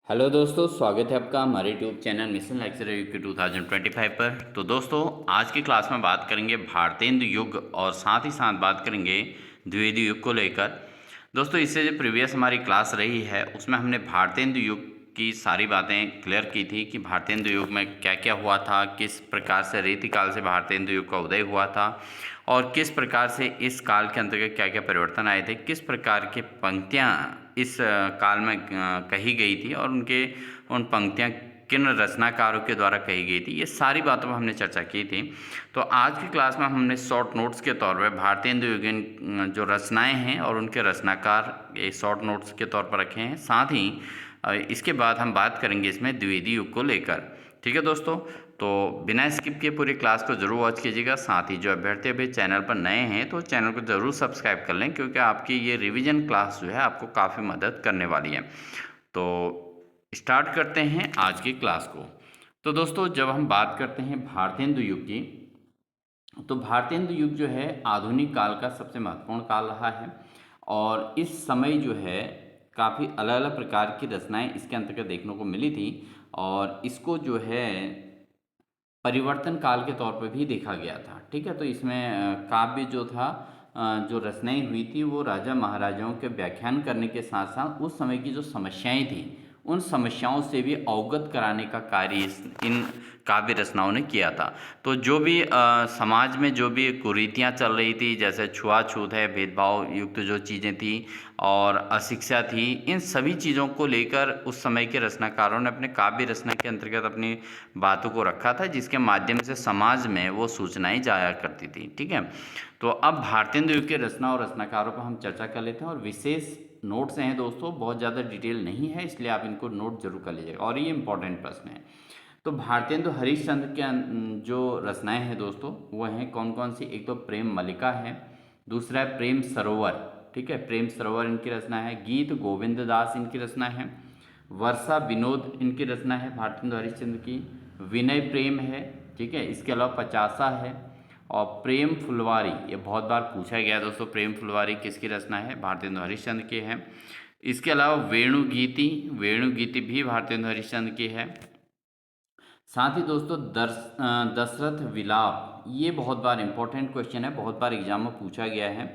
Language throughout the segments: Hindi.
हेलो दोस्तों, स्वागत है आपका हमारे YouTube channel mission lecture UK 2025 पर। तो दोस्तों, आज की क्लास में बात करेंगे भारतेंदु युग और साथ ही साथ बात करेंगे द्विवेदी युग को लेकर। दोस्तों, इससे जो प्रीवियस हमारी क्लास रही है उसमें हमने भारतेंदु युग की सारी बातें क्लियर की थी कि भारतेंदु युग में क्या क्या हुआ था, किस प्रकार से रीतिकाल से भारतेंदु युग का उदय हुआ था और किस प्रकार से इस काल के अंतर्गत क्या क्या परिवर्तन आए थे, किस प्रकार के पंक्तियाँ इस काल में कही गई थी और उन पंक्तियाँ किन रचनाकारों के द्वारा कही गई थी, ये सारी बातों पर हमने चर्चा की थी। तो आज की क्लास में हमने शॉर्ट नोट्स के तौर पर भारतेंदु युगीन जो रचनाएं हैं और उनके रचनाकार ये शॉर्ट नोट्स के तौर पर रखे हैं। साथ ही इसके बाद हम बात करेंगे इसमें द्विवेदी युग को लेकर। ठीक है दोस्तों, तो बिना स्किप किए पूरी क्लास को जरूर वॉच कीजिएगा। साथ ही जो अभ्यर्थी अभी चैनल पर नए हैं तो चैनल को ज़रूर सब्सक्राइब कर लें, क्योंकि आपकी ये रिवीजन क्लास जो है आपको काफ़ी मदद करने वाली है। तो स्टार्ट करते हैं आज की क्लास को। तो दोस्तों, जब हम बात करते हैं भारतेंदु युग की, तो भारतेंदु युग जो है आधुनिक काल का सबसे महत्वपूर्ण काल रहा है और इस समय जो है काफ़ी अलग अलग प्रकार की रचनाएं इसके अंतर्गत देखने को मिली थी और इसको जो है परिवर्तन काल के तौर पर भी देखा गया था। ठीक है, तो इसमें काव्य जो था, जो रचनाएं हुई थी वो राजा महाराजाओं के व्याख्यान करने के साथ साथ उस समय की जो समस्याएं थी उन समस्याओं से भी अवगत कराने का कार्य इन काव्य रचनाओं ने किया था। तो जो भी समाज में जो भी कुरीतियाँ चल रही थी, जैसे छुआछूत है, भेदभाव युक्त जो चीज़ें थी और अशिक्षा थी, इन सभी चीज़ों को लेकर उस समय के रचनाकारों ने अपने काव्य रचना के अंतर्गत अपनी बातों को रखा था, जिसके माध्यम से समाज में वो सूचनाएं जाया करती थी। ठीक है, तो अब भारतेंदु युग के रचना और रचनाकारों पर हम चर्चा कर लेते हैं और विशेष नोट्स हैं दोस्तों, बहुत ज़्यादा डिटेल नहीं है, इसलिए आप इनको नोट जरूर कर लीजिएगा और ये इंपॉर्टेंट प्रश्न है। तो भारतेंदु हरिश्चंद्र के जो रचनाएं हैं दोस्तों वो हैं कौन कौन सी? एक तो प्रेम मलिका है, दूसरा है प्रेम सरोवर। ठीक है, प्रेम सरोवर इनकी रचना है। गीत गोविंद दास इनकी रचना है। वर्षा विनोद इनकी रचना है भारतेंदु हरिश्चंद्र की। विनय प्रेम है। ठीक है, इसके अलावा पचासा है और प्रेम फुलवारी, ये बहुत बार पूछा गया है दोस्तों, प्रेम फुलवारी किसकी रचना है? भारतेंदु हरिश्चंद्र की है। इसके अलावा वेणुगीति, वेणुगीति भी भारतेंदु हरिश्चंद्र की है। साथ ही दोस्तों दशरथ विलाप, ये बहुत बार इंपॉर्टेंट क्वेश्चन है, बहुत बार एग्जाम में पूछा गया है।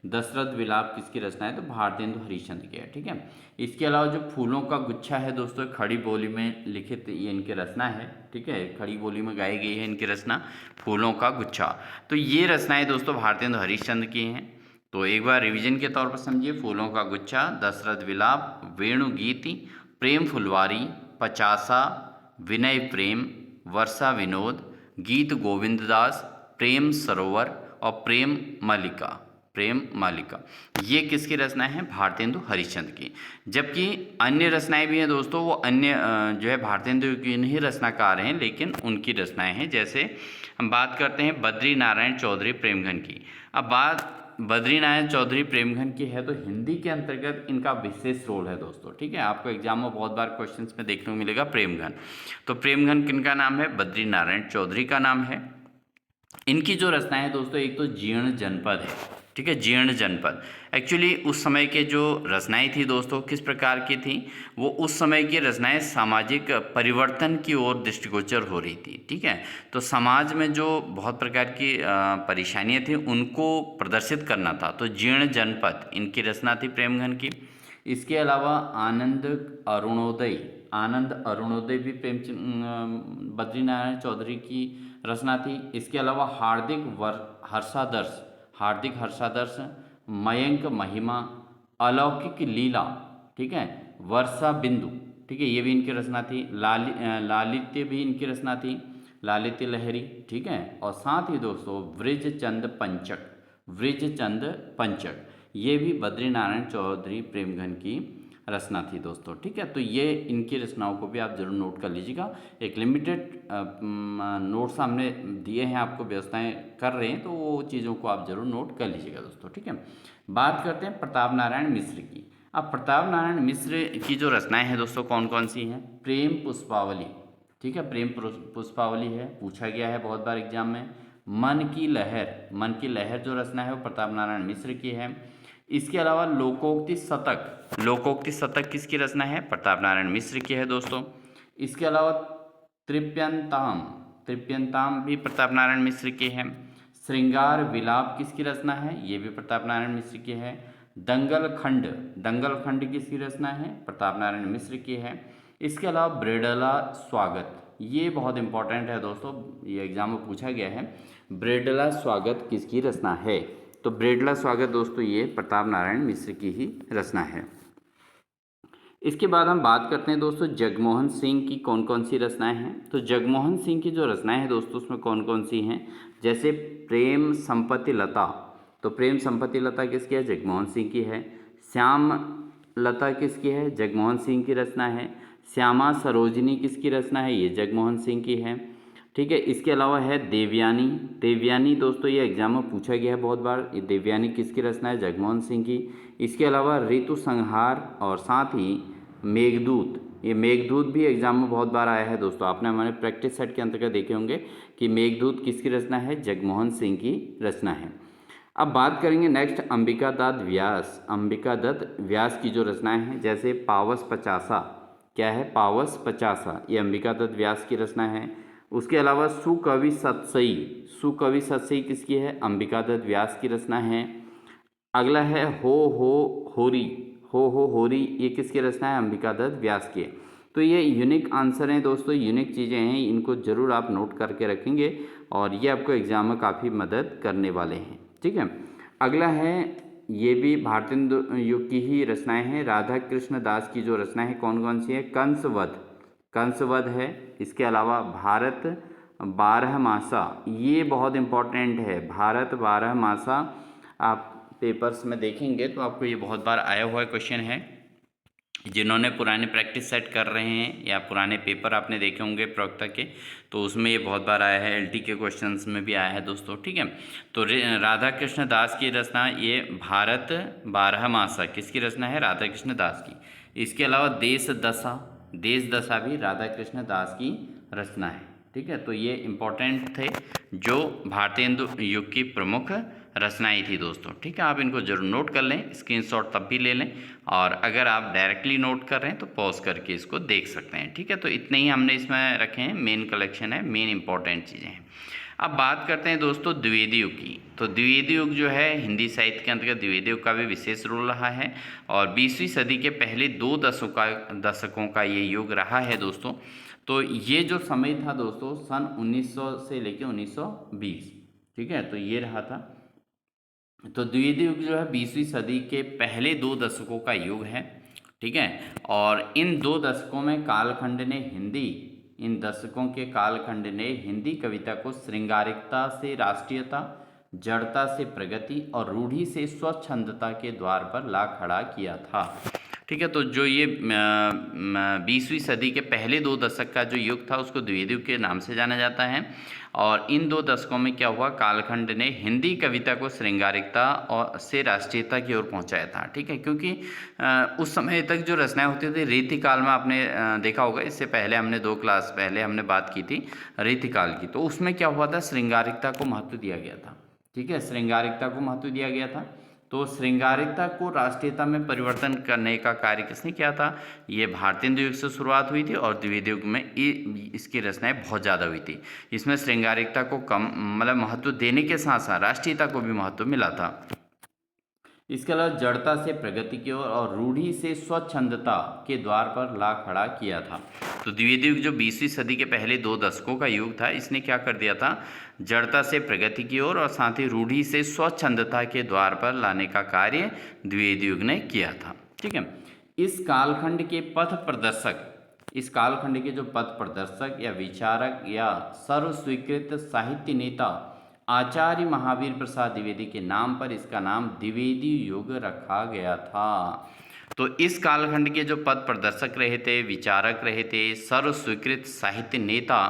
दशरथ विलाप किसकी रचना है? तो भारतेंदु हरिश्चंद्र की है। ठीक है, इसके अलावा जो फूलों का गुच्छा है दोस्तों, खड़ी बोली में लिखित ये इनकी रचना है। ठीक है, खड़ी बोली में गाई गई है इनकी रचना फूलों का गुच्छा। तो ये रचनाएं दोस्तों भारतेंदु हरिश्चंद्र की हैं। तो एक बार रिवीजन के तौर पर समझिए: फूलों का गुच्छा, दशरथ विलाप, वेणुगीति, प्रेम फुलवारी, पचासा, विनय प्रेम, वर्षा विनोद, गीत गोविंददास, प्रेम सरोवर और प्रेम मालिका। प्रेम मालिका ये किसकी रचनाएं हैं? भारतेंदु हरिश्चंद्र की। जबकि अन्य रचनाएं भी हैं दोस्तों, वो अन्य जो है भारतेंदु की नहीं रचनाकार हैं, लेकिन उनकी रचनाएं हैं। जैसे हम बात करते हैं बद्री नारायण चौधरी प्रेमघन की। अब बात बद्री नारायण चौधरी प्रेमघन की है तो हिंदी के अंतर्गत इनका विशेष रोल है दोस्तों। ठीक है, आपको एग्जाम में बहुत बार क्वेश्चंस में देखने को मिलेगा प्रेमघन। तो प्रेमघन किनका नाम है? बद्री नारायण चौधरी का नाम है। इनकी जो रचनाएं है दोस्तों, एक तो जीर्ण जनपद है। ठीक है, जीर्ण जनपद एक्चुअली उस समय के जो रचनाएं थी दोस्तों किस प्रकार की थी? वो उस समय की रचनाएं सामाजिक परिवर्तन की ओर दृष्टिगोचर हो रही थी। ठीक है, तो समाज में जो बहुत प्रकार की परेशानियां थी उनको प्रदर्शित करना था। तो जीर्ण जनपद इनकी रचना थी प्रेमघन की। इसके अलावा आनंद अरुणोदय, आनंद अरुणोदय भी बद्रीनारायण चौधरी की रचना थी। इसके अलावा हर्षादर्श, हार्दिक हर्षादर्श, मयंक महिमा, अलौकिक लीला, ठीक है, वर्षा बिंदु, ठीक है, ये भी इनकी रचना थी। लालित्य भी इनकी रचना थी, लालित्य लहरी। ठीक है, और साथ ही दोस्तों वृजचंद पंचक, वृजचंद पंचक ये भी बद्रीनारायण चौधरी प्रेमघन की रचना थी दोस्तों। ठीक है, तो ये इनकी रचनाओं को भी आप जरूर नोट कर लीजिएगा। एक लिमिटेड नोट्स हमने दिए हैं आपको, व्यवस्थाएं कर रहे हैं, तो वो चीज़ों को आप जरूर नोट कर लीजिएगा दोस्तों। ठीक है, बात करते हैं प्रताप नारायण मिश्र की। अब प्रताप नारायण मिश्र की जो रचनाएं हैं दोस्तों कौन कौन सी हैं? प्रेम पुष्पावली। ठीक है, प्रेम पुष्पावली है, पूछा गया है बहुत बार एग्जाम में। मन की लहर, मन की लहर जो रचना है वो प्रताप नारायण मिश्र की है। इसके अलावा लोकोक्ति शतक, लोकोक्ति शतक किसकी रचना है? प्रताप नारायण मिश्र की है दोस्तों। इसके अलावा तृप्यंताम, तृप्यंताम भी प्रताप नारायण मिश्र की है। श्रृंगार विलाप किसकी रचना है? ये भी प्रताप नारायण मिश्र की है। दंगल खंड, दंगल खंड किसकी रचना है? प्रताप नारायण मिश्र की है। इसके अलावा ब्रेडला स्वागत, ये बहुत इंपॉर्टेंट है दोस्तों, ये एग्जाम में पूछा गया है। ब्रेडला स्वागत किसकी रचना है? तो ब्रेडला स्वागत दोस्तों ये प्रताप नारायण मिश्र की ही रचना है। इसके बाद हम बात करते हैं दोस्तों जगमोहन सिंह की कौन कौन सी रचनाएं हैं। तो जगमोहन सिंह की जो रचनाएं हैं दोस्तों उसमें कौन कौन सी हैं? जैसे प्रेम संपत्ति लता, तो प्रेम संपत्ति लता किसकी है? जगमोहन सिंह की है। श्याम लता किसकी है? जगमोहन सिंह की रचना है। श्यामा सरोजिनी किसकी रचना है? ये जगमोहन सिंह की है। ठीक है, इसके अलावा है देवयानी, देवयानी दोस्तों ये एग्जाम में पूछा गया है बहुत बार, ये देवयानी किसकी रचना है? जगमोहन सिंह की। इसके अलावा ऋतु संहार और साथ ही मेघदूत, ये मेघदूत भी एग्जाम में बहुत बार आया है दोस्तों, आपने हमारे प्रैक्टिस सेट के अंतर्गत देखे होंगे कि मेघदूत किसकी रचना है? जगमोहन सिंह की रचना है। अब बात करेंगे नेक्स्ट अंबिका दत्त व्यास, अंबिका दत्त व्यास की जो रचनाएं हैं, जैसे पावस पचासा, क्या है? पावस पचासा, ये अंबिका दत्त व्यास की रचना है। उसके अलावा सुकवि सतसई, सुकवि सतसई किसकी है? अंबिका दत्त व्यास की रचना है। अगला है हो होरी, हो होरी, ये किसकी रचना है? अंबिका दत्त व्यास की। तो ये यूनिक आंसर हैं दोस्तों, यूनिक चीज़ें हैं, इनको जरूर आप नोट करके रखेंगे और ये आपको एग्जाम में काफ़ी मदद करने वाले हैं। ठीक है, अगला है, ये भी भारतीय युग की ही रचनाएं हैं। राधा कृष्ण दास की जो रचना है कौन कौन सी है? कंसवध, कंसवध है। इसके अलावा भारत बारहमासा, ये बहुत इम्पोर्टेंट है, भारत बारहमासा, आप पेपर्स में देखेंगे तो आपको ये बहुत बार आया हुआ क्वेश्चन है। जिन्होंने पुराने प्रैक्टिस सेट कर रहे हैं या पुराने पेपर आपने देखे होंगे प्रवक्ता के, तो उसमें ये बहुत बार आया है, एलटी के क्वेश्चंस में भी आया है दोस्तों। ठीक है, तो राधा कृष्ण दास की रचना ये भारत बारहमासा किसकी रचना है? राधा कृष्ण दास की। इसके अलावा देश दशा, देश दशा भी राधा कृष्ण दास की रचना है। ठीक है, तो ये इम्पोर्टेंट थे जो भारतीय युग की प्रमुख रचनाएं थी दोस्तों। ठीक है, आप इनको जरूर नोट कर लें, स्क्रीनशॉट तब भी ले लें, और अगर आप डायरेक्टली नोट कर रहे हैं तो पॉज करके इसको देख सकते हैं। ठीक है, तो इतने ही हमने इसमें रखे हैं, मेन कलेक्शन है, मेन इंपॉर्टेंट चीज़ें हैं। अब बात करते हैं दोस्तों द्विवेदी युग की। तो द्विवेदी युग जो है हिंदी साहित्य के अंतर्गत द्विवेदी युग का भी विशेष रोल रहा है और 20वीं सदी के पहले 2 दशकों का ये युग रहा है दोस्तों। तो ये जो समय था दोस्तों सन 1900 से लेकर 1920, ठीक है, तो ये रहा था। तो द्विवेदी युग जो है 20वीं सदी के पहले 2 दशकों का युग है। ठीक है, और इन 2 दशकों में कालखंड ने हिंदी, इन दशकों के कालखंड ने हिंदी कविता को श्रृंगारिकता से राष्ट्रीयता, जड़ता से प्रगति और रूढ़ी से स्वच्छंदता के द्वार पर ला खड़ा किया था। ठीक है, तो जो ये 20वीं सदी के पहले 2 दशक का जो युग था उसको द्विवेदी युग के नाम से जाना जाता है। और इन 2 दशकों में क्या हुआ? कालखंड ने हिंदी कविता को श्रृंगारिकता और से राष्ट्रीयता की ओर पहुंचाया था। ठीक है, क्योंकि उस समय तक जो रचनाएं होती थी रीतिकाल में, आपने देखा होगा, इससे पहले हमने 2 क्लास पहले हमने बात की थी रीतिकाल की, तो उसमें क्या हुआ था? श्रृंगारिकता को महत्व दिया गया था। ठीक है, श्रृंगारिकता को महत्व दिया गया था। तो श्रृंगारिकता को राष्ट्रीयता में परिवर्तन करने का कार्य किसने किया था? ये भारतीय युग से शुरुआत हुई थी और द्विवेदी युग में इसकी रचनाएं बहुत ज़्यादा हुई थी। इसमें श्रृंगारिकता को कम मतलब महत्व देने के साथ साथ राष्ट्रीयता को भी महत्व मिला था। इसके अलावा जड़ता से प्रगति की ओर और रूढ़ी से स्वच्छंदता के द्वार पर ला खड़ा किया था। तो द्विवेदी युग जो 20वीं सदी के पहले 2 दशकों का युग था, इसने क्या कर दिया था? जड़ता से प्रगति की ओर और साथ ही रूढ़ी से स्वच्छंदता के द्वार पर लाने का कार्य द्विवेदी युग ने किया था। ठीक है, इस कालखंड के पथ प्रदर्शक, इस कालखंड के जो पथ प्रदर्शक या विचारक या सर्वस्वीकृत साहित्य नेता आचार्य महावीर प्रसाद द्विवेदी के नाम पर इसका नाम द्विवेदी युग रखा गया था। तो इस कालखंड के जो पथ प्रदर्शक रहे थे, विचारक रहे थे, सर्वस्वीकृत साहित्य नेता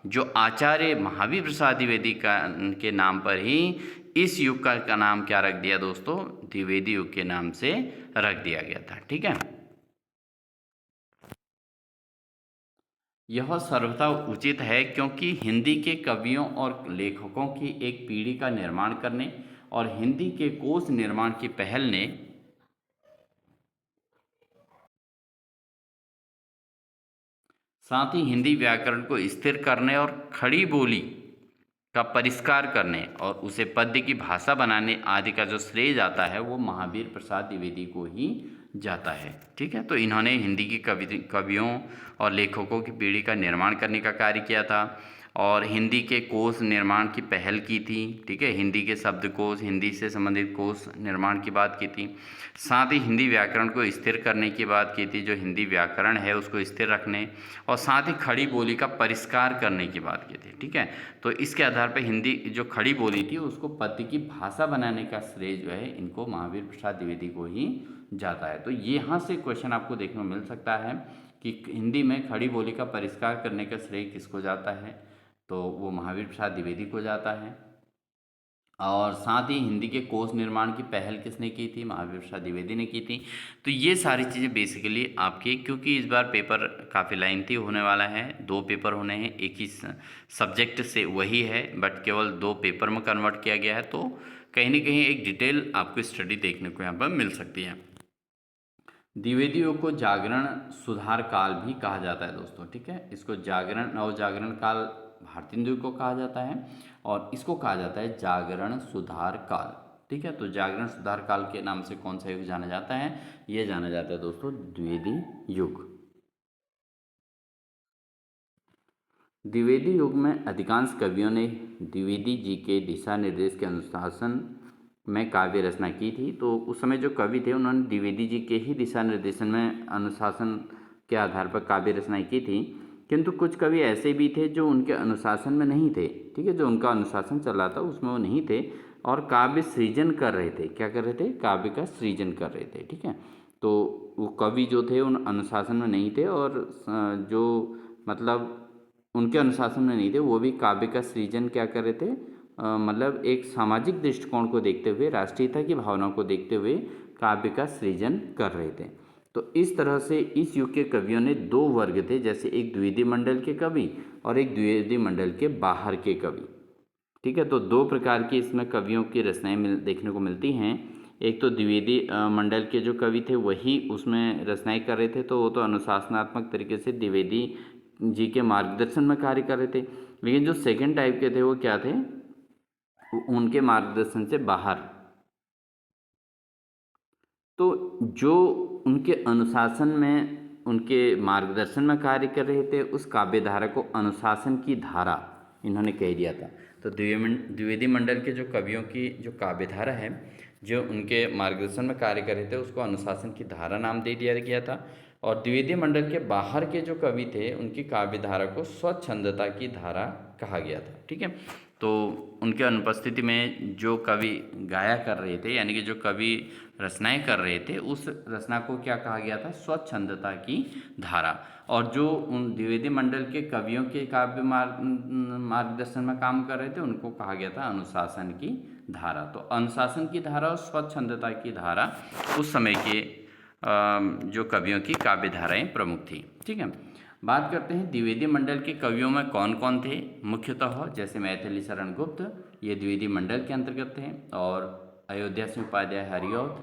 जो आचार्य महावीर प्रसाद द्विवेदी के नाम पर ही इस युग का नाम क्या रख दिया दोस्तों? द्विवेदी युग के नाम से रख दिया गया था। ठीक है, यह सर्वथा उचित है क्योंकि हिंदी के कवियों और लेखकों की एक पीढ़ी का निर्माण करने और हिंदी के कोश निर्माण की पहल ने साथ ही हिंदी व्याकरण को स्थिर करने और खड़ी बोली का परिष्कार करने और उसे पद्य की भाषा बनाने आदि का जो श्रेय जाता है वो महावीर प्रसाद द्विवेदी को ही जाता है। ठीक है, तो इन्होंने हिंदी की कवियों और लेखकों की पीढ़ी का निर्माण करने का कार्य किया था और हिंदी के कोश निर्माण की पहल की थी। ठीक है, हिंदी के शब्दकोश, हिंदी से संबंधित कोश निर्माण की बात की थी। साथ ही हिंदी व्याकरण को स्थिर करने की बात की थी, जो हिंदी व्याकरण है उसको स्थिर रखने, और साथ ही खड़ी बोली का परिष्कार करने की बात की थी। ठीक है, तो इसके आधार पर हिंदी जो खड़ी बोली थी उसको पद्य की भाषा बनाने का श्रेय जो है इनको महावीर प्रसाद द्विवेदी को ही जाता है। तो यहाँ से क्वेश्चन आपको देखने को मिल सकता है कि हिंदी में खड़ी बोली का परिष्कार करने का श्रेय किसको जाता है, तो वो महावीर प्रसाद द्विवेदी को जाता है। और साथ ही हिंदी के कोश निर्माण की पहल किसने की थी, महावीर प्रसाद द्विवेदी ने की थी। तो ये सारी चीज़ें बेसिकली आपकी, क्योंकि इस बार पेपर काफ़ी लेंथी होने वाला है, 2 पेपर होने हैं, एक ही सब्जेक्ट से वही है बट केवल 2 पेपर में कन्वर्ट किया गया है, तो कहीं ना कहीं एक डिटेल आपको स्टडी देखने को यहाँ पर मिल सकती है। द्विवेदी युग को जागरण सुधार काल भी कहा जाता है दोस्तों। ठीक है, इसको जागरण नव जागरण काल भारतीय युग को कहा जाता है और इसको कहा जाता है जागरण सुधार काल। ठीक है, तो जागरण सुधार काल के नाम से कौन सा युग जाना जाता है, ये जाना जाता है दोस्तों द्विवेदी युग। द्विवेदी युग में अधिकांश कवियों ने द्विवेदी जी के दिशा निर्देश के अनुशासन में काव्य रचना की थी। तो उस समय जो कवि थे उन्होंने द्विवेदी जी के ही दिशा निर्देशन में अनुशासन के आधार पर काव्य रचनाएं की थी, किंतु कुछ कवि ऐसे भी थे जो उनके अनुशासन में नहीं थे। ठीक है, जो उनका अनुशासन चल रहा था उसमें वो नहीं थे और काव्य सृजन कर रहे थे। क्या कर रहे थे, काव्य का सृजन कर रहे थे। ठीक है, तो वो कवि जो थे उन अनुशासन में नहीं थे और जो मतलब उनके अनुशासन में नहीं थे, वो भी काव्य का सृजन क्या कर रहे थे, मतलब एक सामाजिक दृष्टिकोण को देखते हुए, राष्ट्रीयता की भावना को देखते हुए काव्य का सृजन कर रहे थे। तो इस तरह से इस युग के कवियों ने 2 वर्ग थे, जैसे एक द्विवेदी मंडल के कवि और एक द्विवेदी मंडल के बाहर के कवि। ठीक है, तो 2 प्रकार की इसमें कवियों की रचनाएं देखने को मिलती हैं। एक तो द्विवेदी मंडल के जो कवि थे वही उसमें रचनाएं कर रहे थे, तो वो तो अनुशासनात्मक तरीके से द्विवेदी जी के मार्गदर्शन में कार्य कर रहे थे। लेकिन जो सेकंड टाइप के थे वो क्या थे, उनके मार्गदर्शन से बाहर, तो जो उनके अनुशासन में, उनके मार्गदर्शन में कार्य कर रहे थे उस काव्य धारा को अनुशासन की धारा इन्होंने कह दिया था। तो द्विवेदी मंडल के जो कवियों की जो काव्य धारा है, जो उनके मार्गदर्शन में कार्य कर रहे थे उसको अनुशासन की धारा नाम दे दिया गया था। और द्विवेदी मंडल के बाहर के जो कवि थे उनकी काव्य धारा को स्वच्छंदता की धारा कहा गया था। ठीक है, तो उनके अनुपस्थिति में जो कवि गाया कर रहे थे, यानी कि जो कवि रचनाएं कर रहे थे, उस रचना को क्या कहा गया था, स्वच्छंदता की धारा। और जो उन द्विवेदी मंडल के कवियों के काव्य मार्गदर्शन में काम कर रहे थे उनको कहा गया था अनुशासन की धारा। तो अनुशासन की धारा और स्वच्छंदता की धारा उस समय के जो कवियों की काव्य धाराएं प्रमुख थी। ठीक है, बात करते हैं द्विवेदी मंडल के कवियों में कौन कौन थे मुख्यतः। जैसे मैथिली शरण गुप्त, ये द्विवेदी मंडल के अंतर्गत थे, और अयोध्या सिंह उपाध्याय हरिऔध,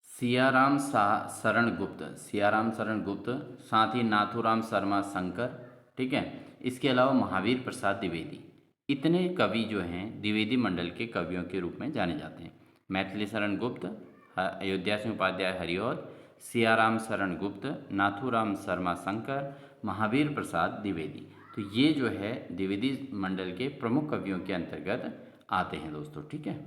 सियाराम शरण गुप्त, साथ ही नाथूराम शर्मा शंकर। ठीक है, इसके अलावा महावीर प्रसाद द्विवेदी, इतने कवि जो हैं द्विवेदी मंडल के कवियों के रूप में जाने जाते हैं। मैथिली शरण गुप्त, अयोध्या सिंह उपाध्याय हरिऔध, सियाराम शरण गुप्त, नाथूराम शर्मा शंकर, महावीर प्रसाद द्विवेदी। तो ये जो है द्विवेदी मंडल के प्रमुख कवियों के अंतर्गत आते हैं दोस्तों। ठीक है,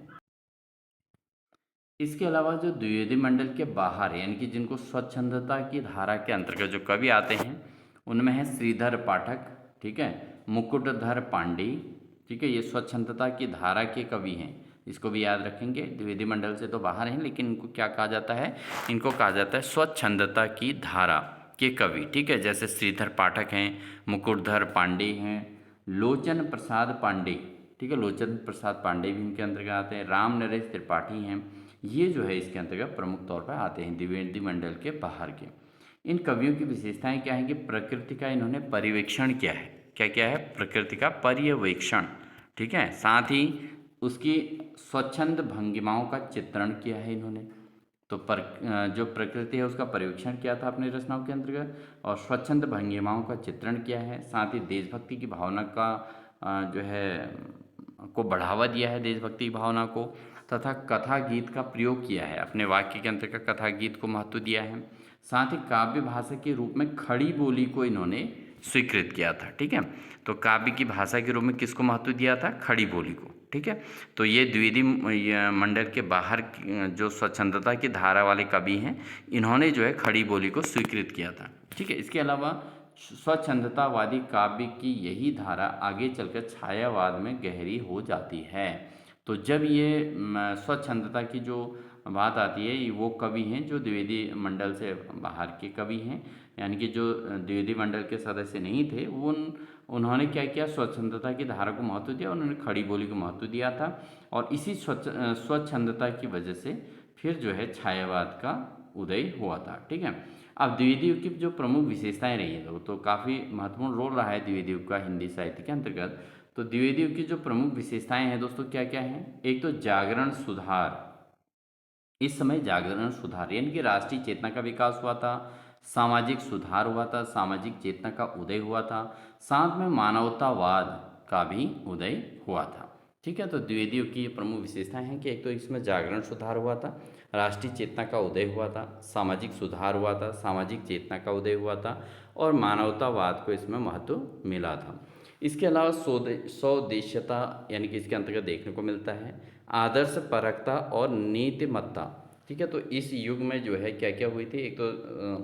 इसके अलावा जो द्विवेदी मंडल के बाहर यानी कि जिनको स्वच्छंदता की धारा के अंतर्गत जो कवि आते हैं उनमें है श्रीधर पाठक। ठीक है, मुकुटधर पांडे। ठीक है, ये स्वच्छंदता की धारा के कवि हैं, इसको भी याद रखेंगे। द्विवेदी मंडल से तो बाहर हैं लेकिन इनको क्या कहा जाता है, इनको कहा जाता है स्वच्छंदता की धारा के कवि। ठीक है, जैसे श्रीधर पाठक हैं, मुकुटधर पांडे हैं, लोचन प्रसाद पांडे। ठीक है, लोचन प्रसाद पांडे भी इनके अंतर्गत आते हैं, राम नरेश त्रिपाठी हैं। ये जो है इसके अंतर्गत प्रमुख तौर पर आते हैं द्विवेदी मंडल के बाहर के। इन कवियों की विशेषताएं क्या है कि प्रकृति का इन्होंने परिवेक्षण किया है। क्या क्या है, प्रकृति का पर्यवेक्षण। ठीक है, साथ ही उसकी स्वच्छंद भंगिमाओं का चित्रण किया है इन्होंने। तो जो प्रकृति है उसका परीक्षण किया था अपनी रचनाओं के अंतर्गत, और स्वच्छंद भंगिमाओं का चित्रण किया है, साथ ही देशभक्ति की भावना का जो है को बढ़ावा दिया है, देशभक्ति की भावना को, तथा कथा गीत का प्रयोग किया है, अपने वाक्य के अंतर्गत कथा गीत को महत्व दिया है। साथ ही काव्य भाषा के रूप में खड़ी बोली को इन्होंने स्वीकृत किया था। ठीक है, तो काव्य की भाषा के रूप में किसको महत्व दिया था? खड़ी बोली को। ठीक है, तो ये द्विवेदी मंडल के बाहर जो स्वच्छंदता की धारा वाले कवि हैं, इन्होंने जो है खड़ी बोली को स्वीकृत किया था। ठीक है, इसके अलावा स्वच्छंदतावादी काव्य की यही धारा आगे चलकर छायावाद में गहरी हो जाती है। तो जब ये स्वच्छंदता की जो बात आती है, वो कवि हैं जो द्विवेदी मंडल से बाहर के कवि हैं, यानी कि जो द्विवेदी मंडल के सदस्य नहीं थे, उन्होंने क्या किया? स्वच्छंदता की धारा को महत्व दिया, उन्होंने खड़ी बोली को महत्व दिया था, और इसी स्वच्छंदता की वजह से फिर जो है छायावाद का उदय हुआ था। ठीक है, अब द्विवेदी युग की जो प्रमुख विशेषताएं रही हैं तो काफ़ी महत्वपूर्ण रोल रहा है द्विवेदी युग का हिंदी साहित्य के अंतर्गत। तो द्विवेदी युग की जो प्रमुख विशेषताएं हैं दोस्तों, क्या क्या हैं? एक तो जागरण सुधार। इस समय जागरण सुधार यानी कि राष्ट्रीय चेतना का विकास हुआ था, सामाजिक सुधार हुआ था, सामाजिक चेतना का उदय हुआ था, साथ में मानवतावाद का भी उदय हुआ था। ठीक है, तो द्विवेदी युग की ये प्रमुख विशेषताएं हैं कि एक तो इसमें जागरण सुधार हुआ था, राष्ट्रीय चेतना का उदय हुआ था, सामाजिक सुधार हुआ था, सामाजिक चेतना का उदय हुआ था, और मानवतावाद को इसमें महत्व मिला था। इसके अलावा स्वदेश्यता यानी कि इसके अंतर्गत देखने को मिलता है आदर्श परकता और नीतिमत्ता। ठीक है, तो इस युग में जो है क्या क्या हुई थी? एक तो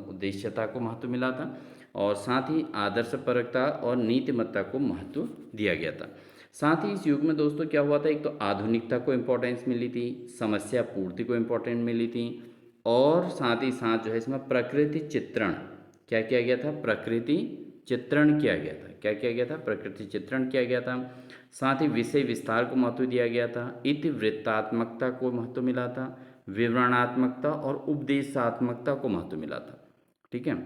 उद्देश्यता को महत्व मिला था, और साथ ही आदर्श परकता और नीतिमत्ता को महत्व दिया गया था। साथ ही इस युग में दोस्तों क्या हुआ था? एक तो आधुनिकता को इम्पोर्टेंस मिली थी, समस्या पूर्ति को इम्पोर्टेंस मिली थी, और साथ ही साथ जो है इसमें प्रकृति चित्रण क्या किया गया था? प्रकृति चित्रण किया गया था। क्या किया गया था? प्रकृति चित्रण किया गया था। साथ ही विषय विस्तार को महत्व दिया गया था, इतिवृत्तात्मकता को महत्व मिला था, विवरणात्मकता और उपदेशात्मकता को महत्व मिला था। ठीक है,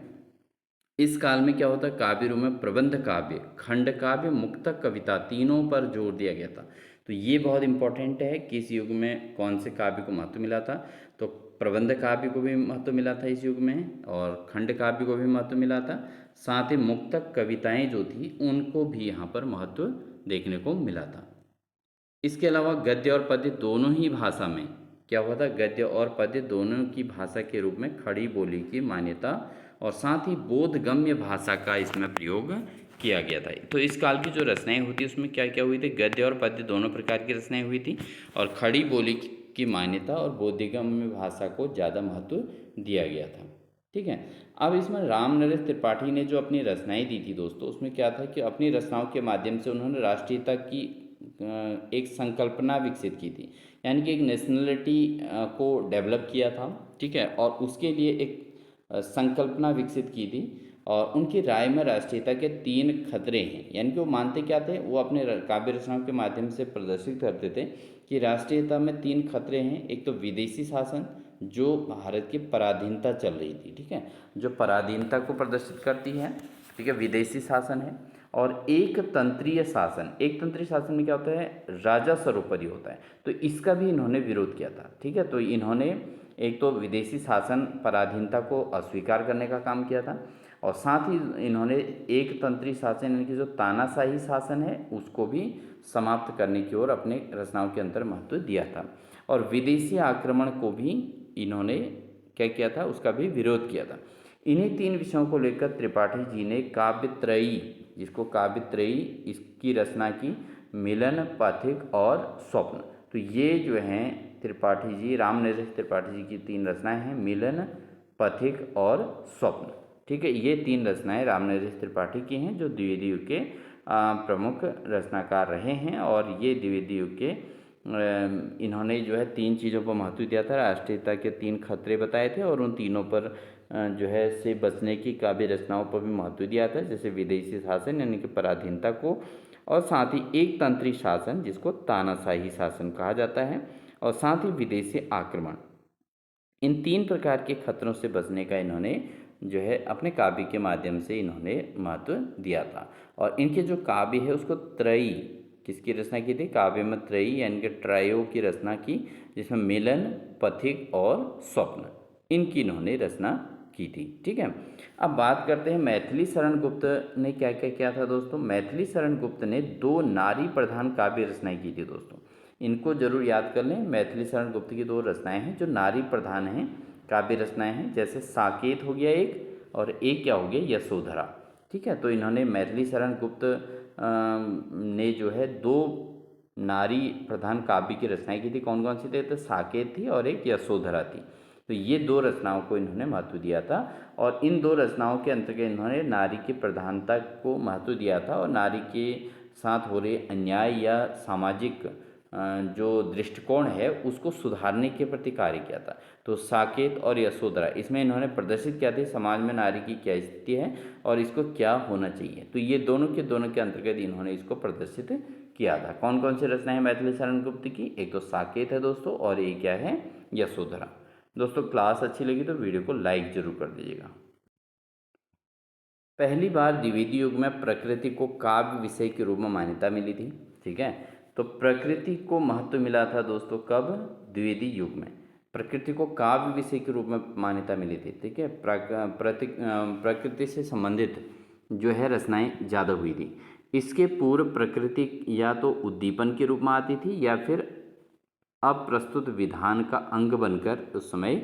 इस काल में क्या होता है? काव्य रूप में प्रबंध काव्य, खंड काव्य, मुक्तक कविता तीनों पर जोर दिया गया था। तो ये बहुत इंपॉर्टेंट है कि इस युग में कौन से काव्य को महत्व मिला था। तो प्रबंध काव्य को भी महत्व मिला था इस युग में, और खंड काव्य को भी महत्व मिला था, साथ ही मुक्तक कविताएं जो थी उनको भी यहाँ पर महत्व देखने को मिला था। इसके अलावा गद्य और पद्य दोनों ही भाषा में क्या हुआ था? गद्य और पद्य दोनों की भाषा के रूप में खड़ी बोली की मान्यता, और साथ ही बोधगम्य भाषा का इसमें प्रयोग किया गया था। तो इस काल की जो रचनाएं होती उसमें क्या क्या हुई थी? गद्य और पद्य दोनों प्रकार की रचनाएं हुई थी, और खड़ी बोली की मान्यता और बोधगम्य भाषा को ज़्यादा महत्व दिया गया था। ठीक है, अब इसमें राम नरेश त्रिपाठी ने जो अपनी रचनाएं दी थी दोस्तों, उसमें क्या था कि अपनी रचनाओं के माध्यम से उन्होंने राष्ट्रीयता की एक संकल्पना विकसित की थी, यानी कि एक नेशनलिटी को डेवलप किया था। ठीक है, और उसके लिए एक संकल्पना विकसित की थी, और उनकी राय में राष्ट्रीयता के 3 खतरे हैं, यानी कि वो मानते क्या थे? वो अपने काव्य रचनाओं के माध्यम से प्रदर्शित करते थे कि राष्ट्रीयता में 3 खतरे हैं। एक तो विदेशी शासन, जो भारत की पराधीनता चल रही थी। ठीक है, जो पराधीनता को प्रदर्शित करती है, ठीक है, विदेशी शासन है, और एक तंत्रीय शासन। एक तंत्रीय शासन में क्या होता है? राजा सर्वोपरि होता है, तो इसका भी इन्होंने विरोध किया था। ठीक है, तो इन्होंने एक तो विदेशी शासन पराधीनता को अस्वीकार करने का काम किया था, और साथ ही इन्होंने एक तंत्री शासन यानी कि जो तानाशाही शासन है उसको भी समाप्त करने की ओर अपने रचनाओं के अंदर महत्व दिया था, और विदेशी आक्रमण को भी इन्होंने क्या किया था? उसका भी विरोध किया था। इन्हीं 3 विषयों को लेकर त्रिपाठी जी ने काव्यत्रयी, जिसको काव्यत्रयी इसकी रचना की, मिलन, पथिक और स्वप्न। तो ये जो हैं त्रिपाठी जी, राम नरेश त्रिपाठी जी की 3 रचनाएं हैं, मिलन, पथिक और स्वप्न। ठीक है, ये 3 रचनाएं राम नरेश त्रिपाठी की हैं, जो द्विवेदी युग के प्रमुख रचनाकार रहे हैं, और ये द्विवेदी युग के इन्होंने जो है 3 चीज़ों पर महत्व दिया था। राष्ट्रीयता के 3 खतरे बताए थे, और उन तीनों पर जो है से बचने की काव्य रचनाओं पर भी महत्व दिया था, जैसे विदेशी शासन यानी कि पराधीनता को, और साथ ही एक तंत्री शासन जिसको तानाशाही शासन कहा जाता है, और साथ ही विदेशी आक्रमण। इन 3 प्रकार के खतरों से बचने का इन्होंने जो है अपने काव्य के माध्यम से इन्होंने महत्व दिया था, और इनके जो काव्य है उसको त्रयी किसकी रचना की थी? काव्यमय त्रयी यानी कि ट्रायो की रचना की, जिसमें मिलन, पथिक और स्वप्न, इनकी इन्होंने रचना की थी। ठीक है, अब बात करते हैं मैथिली शरण गुप्त ने क्या क्या किया था दोस्तों। मैथिली शरण गुप्त ने 2 नारी प्रधान काव्य रचनाएं की थी दोस्तों। इनको जरूर याद कर लें। मैथिली शरण गुप्त की 2 रचनाएं हैं जो नारी प्रधान हैं, काव्य रचनाएं हैं, जैसे साकेत हो गया एक, और एक क्या हो गया? यशोधरा। ठीक है, तो इन्होंने मैथिली शरण गुप्त ने जो है 2 नारी प्रधान काव्य की रचनाएं की थी। कौन कौन सी थी? तो साकेत थी और एक यशोधरा थी। तो ये 2 रचनाओं को इन्होंने महत्व दिया था, और इन 2 रचनाओं के अंतर्गत इन्होंने नारी की प्रधानता को महत्व दिया था और नारी के साथ हो रहे अन्याय या सामाजिक जो दृष्टिकोण है उसको सुधारने के प्रति कार्य किया था। तो साकेत और यशोधरा, इसमें इन्होंने प्रदर्शित किया था समाज में नारी की क्या स्थिति है और इसको क्या होना चाहिए। तो ये दोनों के अंतर्गत इन्होंने इसको प्रदर्शित किया था। कौन कौन सी रचना है मैथिली शरण गुप्त की? एक तो साकेत है दोस्तों, और एक क्या है? यशोधरा। दोस्तों क्लास अच्छी लगी तो वीडियो को लाइक जरूर कर दीजिएगा। पहली बार द्विवेदी युग में प्रकृति को काव्य विषय के रूप में मान्यता मिली थी। ठीक है, तो प्रकृति को महत्व मिला था दोस्तों कब? द्विवेदी युग में प्रकृति को काव्य विषय के रूप में मान्यता मिली थी। ठीक है, प्रकृति से संबंधित जो है रचनाएं ज़्यादा हुई थी। इसके पूर्व प्रकृति या तो उद्दीपन के रूप में आती थी या फिर अप्रस्तुत विधान का अंग बनकर उस समय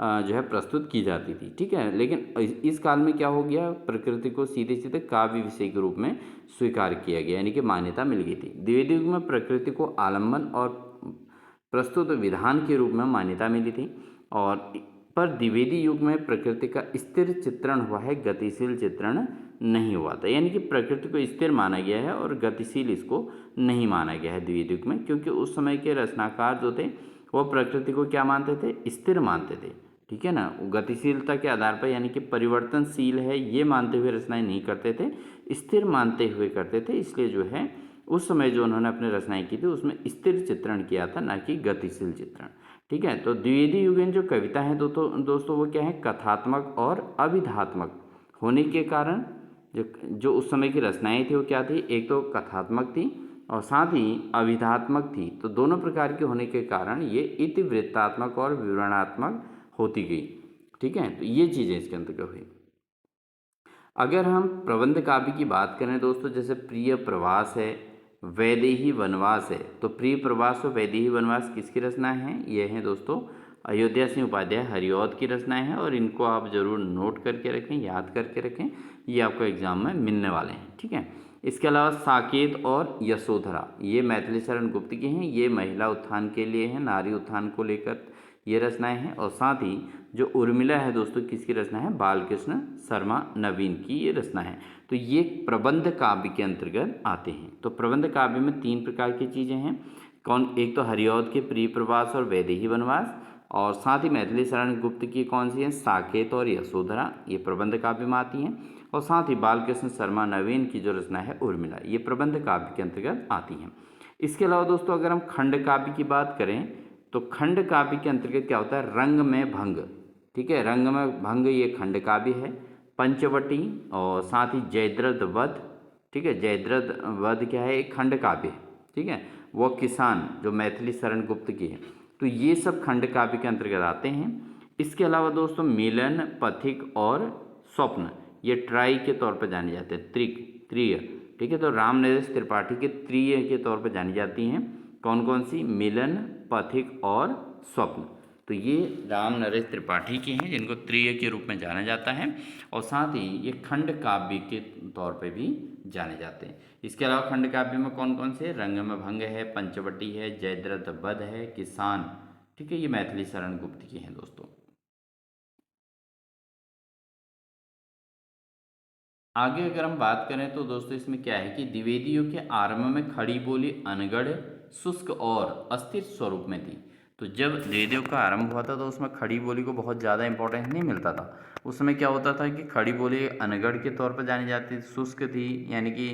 जो है प्रस्तुत की जाती थी। ठीक है, लेकिन इस काल में क्या हो गया? प्रकृति को सीधे सीधे काव्य विषय के रूप में स्वीकार किया गया, यानी कि मान्यता मिल गई थी। द्विवेदी युग में प्रकृति को आलम्बन और प्रस्तुत विधान के रूप में मान्यता मिली थी, और पर द्विवेदी युग में प्रकृति का स्थिर चित्रण हुआ है, गतिशील चित्रण नहीं हुआ था। यानी कि प्रकृति को स्थिर माना गया है और गतिशील इसको नहीं माना गया है द्विवेदी युग में, क्योंकि उस समय के रचनाकार जो थे वो प्रकृति को क्या मानते थे? स्थिर मानते थे। ठीक है ना, गतिशीलता के आधार पर यानी कि परिवर्तनशील है ये मानते हुए रचनाएं नहीं करते थे, स्थिर मानते हुए करते थे। इसलिए जो है उस समय जो उन्होंने अपनी रचनाएं की थी उसमें स्थिर चित्रण किया था, ना कि गतिशील चित्रण। ठीक है, तो द्विवेदी युगीन जो कविता है दोस्तों वो क्या है? कथात्मक और अभिधात्मक होने के कारण जो उस समय की रचनाएं थी वो क्या थी? एक तो कथात्मक थी और साथ ही अभिधात्मक थी। तो दोनों प्रकार के होने के कारण ये इतिवृत्तात्मक और विवरणात्मक होती गई। ठीक है, तो ये चीज़ें इसके अंतर्गत हुई। अगर हम प्रबंध काव्य की बात करें दोस्तों, जैसे प्रिय प्रवास है, वैदेही वनवास है, तो प्रिय प्रवास और वैदेही वनवास किसकी रचना है? ये हैं दोस्तों अयोध्या सिंह उपाध्याय हरिऔध की रचनाएं हैं, और इनको आप जरूर नोट करके रखें, याद करके रखें, ये आपको एग्जाम में मिलने वाले हैं। ठीक है, इसके अलावा साकेत और यशोधरा ये मैथिली शरण गुप्त की हैं। ये महिला उत्थान के लिए हैं, नारी उत्थान को लेकर ये रचनाएं हैं। और साथ ही जो उर्मिला है दोस्तों किसकी रचना है? बालकृष्ण शर्मा नवीन की ये रचना है। तो ये प्रबंध काव्य के अंतर्गत आते हैं। तो प्रबंध काव्य में 3 प्रकार की चीज़ें हैं। कौन? एक तो हरिऔध के प्रिय प्रवास और वैदेही वनवास, और साथ ही मैथिली शरण गुप्त की कौन सी है? साकेत और यशोधरा, ये प्रबंध काव्य में आती हैं। और साथ ही बालकृष्ण शर्मा नवीन की जो रचना है उर्मिला, ये प्रबंध काव्य के अंतर्गत आती हैं। इसके अलावा दोस्तों अगर हम खंड काव्य की बात करें तो खंड काव्य के अंतर्गत क्या होता है? रंग में भंग। ठीक है, रंग में भंग ये खंड काव्य है। पंचवटी और साथ ही जयद्रथ वध। ठीक है, जयद्रथ वध क्या है? एक खंड काव्य है। ठीक है, वो किसान जो मैथिली शरण गुप्त की है। तो ये सब खंड काव्य के अंतर्गत आते हैं। इसके अलावा दोस्तों मिलन, पथिक और स्वप्न ये ट्राई के तौर पर जाने जाते हैं, त्रिय। ठीक है, तो राम नरेश त्रिपाठी के त्रिय के तौर पर जानी जाती हैं। कौन कौन सी? मिलन, पथिक और स्वप्न। तो ये राम नरेश त्रिपाठी की हैं जिनको त्रिय के रूप में जाना जाता है, और साथ ही ये खंड काव्य के तौर पे भी जाने जाते हैं। इसके अलावा खंड काव्य में कौन कौन से? रंग में भंग है, पंचवटी है, जयद्रथ वध है, किसान। ठीक है, ये मैथिली शरण गुप्त की हैं दोस्तों। आगे अगर हम बात करें तो दोस्तों इसमें क्या है कि द्विवेदी युग के आरंभ में खड़ी बोली अनगढ़, शुष्क और अस्थिर स्वरूप में थी। तो जब द्विवेदी युग का आरंभ हुआ था तो उसमें खड़ी बोली को बहुत ज़्यादा इंपॉर्टेंस नहीं मिलता था। उस समय क्या होता था कि खड़ी बोली अनगढ़ के तौर पर जानी जाती थी, शुष्क थी, यानी कि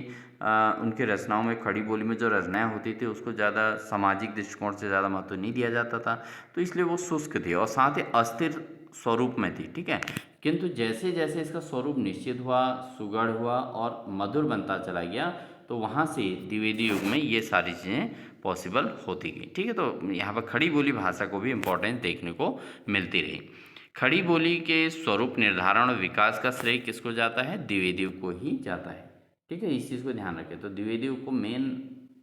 उनकी रचनाओं में खड़ी बोली में जो रचनाएँ होती थी उसको ज़्यादा सामाजिक दृष्टिकोण से ज़्यादा महत्व नहीं दिया जाता था, तो इसलिए वो शुष्क थी और साथ ही अस्थिर स्वरूप में थी। ठीक है, किंतु जैसे जैसे इसका स्वरूप निश्चित हुआ, सुगढ़ हुआ और मधुर बनता चला गया, तो वहाँ से द्विवेदी युग में ये सारी चीज़ें पॉसिबल होती गई। ठीक है, तो यहाँ पर खड़ी बोली भाषा को भी इम्पोर्टेंस देखने को मिलती रही। खड़ी बोली के स्वरूप निर्धारण और विकास का श्रेय किसको जाता है? द्विवेदी युग को ही जाता है। ठीक है, इस चीज़ को ध्यान रखें। तो द्विवेदी युग को मेन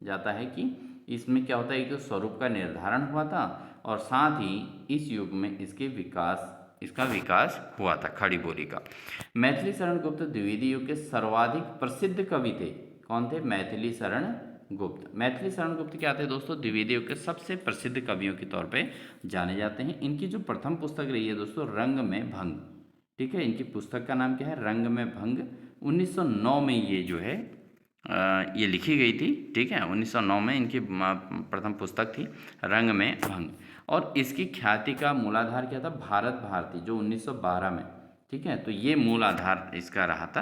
जाता है कि इसमें क्या होता है कि स्वरूप का निर्धारण हुआ था और साथ ही इस युग में इसका विकास हुआ था खड़ी बोली का। मैथिली शरण गुप्त द्विवेदी युग के सर्वाधिक प्रसिद्ध कवि थे। कौन थे? मैथिली शरण गुप्त। मैथिली शरण गुप्त क्या थे दोस्तों? द्विवेदी युग के सबसे प्रसिद्ध कवियों के तौर पे जाने जाते हैं। इनकी जो प्रथम पुस्तक रही है दोस्तों, रंग में भंग। ठीक है, इनकी पुस्तक का नाम क्या है? रंग में भंग। 1909 में ये जो है ये लिखी गई थी। ठीक है, 1909 में इनकी प्रथम पुस्तक थी रंग में भंग। और इसकी ख्याति का मूलाधार क्या था? भारत भारती, जो 1912 में। ठीक है, तो ये मूल आधार इसका रहा था।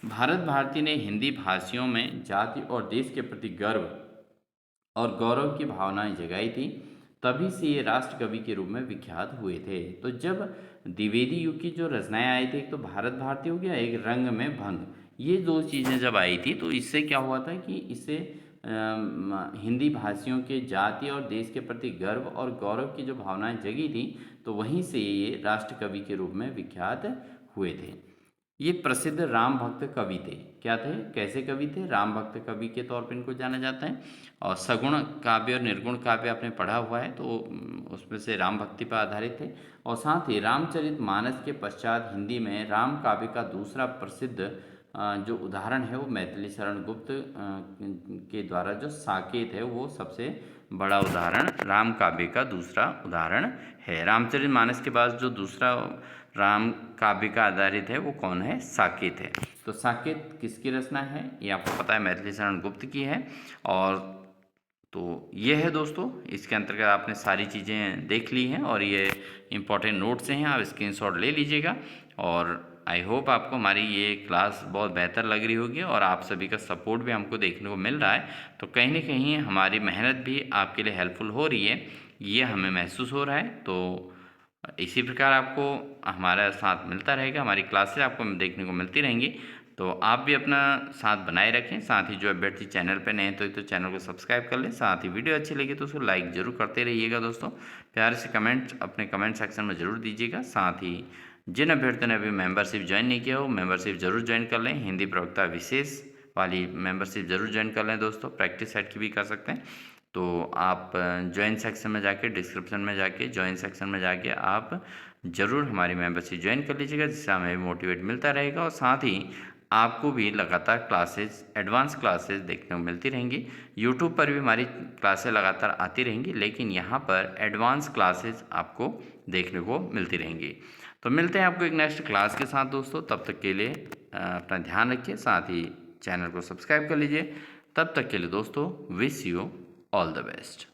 भारत भारती ने हिंदी भाषियों में जाति और देश के प्रति गर्व और गौरव की भावनाएं जगाई थी। तभी से ये राष्ट्र कवि के रूप में विख्यात हुए थे। तो जब द्विवेदी युग की जो रचनाएं आई थी, एक तो भारत भारती हो गया, एक रंग में भंग, ये दो चीज़ें जब आई थी तो इससे क्या हुआ था कि इससे हिंदी भाषियों के जाति और देश के प्रति गर्व और गौरव की जो भावनाएं जगी थी, तो वहीं से ये राष्ट्र कवि के रूप में विख्यात हुए थे। ये प्रसिद्ध राम भक्त कवि थे। क्या थे? कैसे कवि थे? राम भक्त कवि के तौर पर इनको जाना जाता है। और सगुण काव्य और निर्गुण काव्य आपने पढ़ा हुआ है, तो उसमें से राम भक्ति पर आधारित थे। और साथ ही रामचरित मानस के पश्चात हिंदी में राम काव्य का दूसरा प्रसिद्ध जो उदाहरण है वो मैथिली शरण गुप्त के द्वारा जो साकेत है, वो सबसे बड़ा उदाहरण राम काव्य का दूसरा उदाहरण है। रामचरित मानस के बाद जो दूसरा राम काव्य का आधारित है वो कौन है? साकेत है। तो साकेत किसकी रचना है? ये आपको पता है, मैथिली शरण गुप्त की है। और तो ये है दोस्तों, इसके अंतर्गत आपने सारी चीज़ें देख ली हैं और ये इम्पोर्टेंट नोट्स हैं, आप स्क्रीनशॉट ले लीजिएगा। और आई होप आपको हमारी ये क्लास बहुत बेहतर लग रही होगी और आप सभी का सपोर्ट भी हमको देखने को मिल रहा है। तो कहीं ना कहीं हमारी मेहनत भी आपके लिए हेल्पफुल हो रही है, ये हमें महसूस हो रहा है। तो इसी प्रकार आपको हमारा साथ मिलता रहेगा, हमारी क्लासेस आपको देखने को मिलती रहेंगी। तो आप भी अपना साथ बनाए रखें। साथ ही जो अभ्यर्थी चैनल पर नए हैं तो चैनल को सब्सक्राइब कर लें। साथ ही वीडियो अच्छी लगी तो उसको लाइक ज़रूर करते रहिएगा दोस्तों। प्यार से कमेंट अपने कमेंट सेक्शन में ज़रूर दीजिएगा। साथ ही जिन अभ्यर्थियों ने अभी मेंबरशिप ज्वाइन नहीं किया हो, मेंबरशिप ज़रूर ज्वाइन कर लें। हिंदी प्रवक्ता विशेष वाली मेंबरशिप ज़रूर ज्वाइन कर लें दोस्तों। प्रैक्टिस सेट की भी कर सकते हैं। तो आप ज्वाइन सेक्शन में जाके, डिस्क्रिप्शन में जाके, ज्वाइन सेक्शन में जाके आप ज़रूर हमारी मेंबरशिप ज्वाइन कर लीजिएगा, जिससे हमें मोटिवेट मिलता रहेगा। और साथ ही आपको भी लगातार क्लासेस, एडवांस क्लासेस देखने को मिलती रहेंगी। यूट्यूब पर भी हमारी क्लासेस लगातार आती रहेंगी, लेकिन यहाँ पर एडवांस क्लासेस आपको देखने को मिलती रहेंगी। तो मिलते हैं आपको एक नेक्स्ट क्लास के साथ दोस्तों। तब तक के लिए अपना ध्यान रखिए, साथ ही चैनल को सब्सक्राइब कर लीजिए। तब तक के लिए दोस्तों, wish you all the best.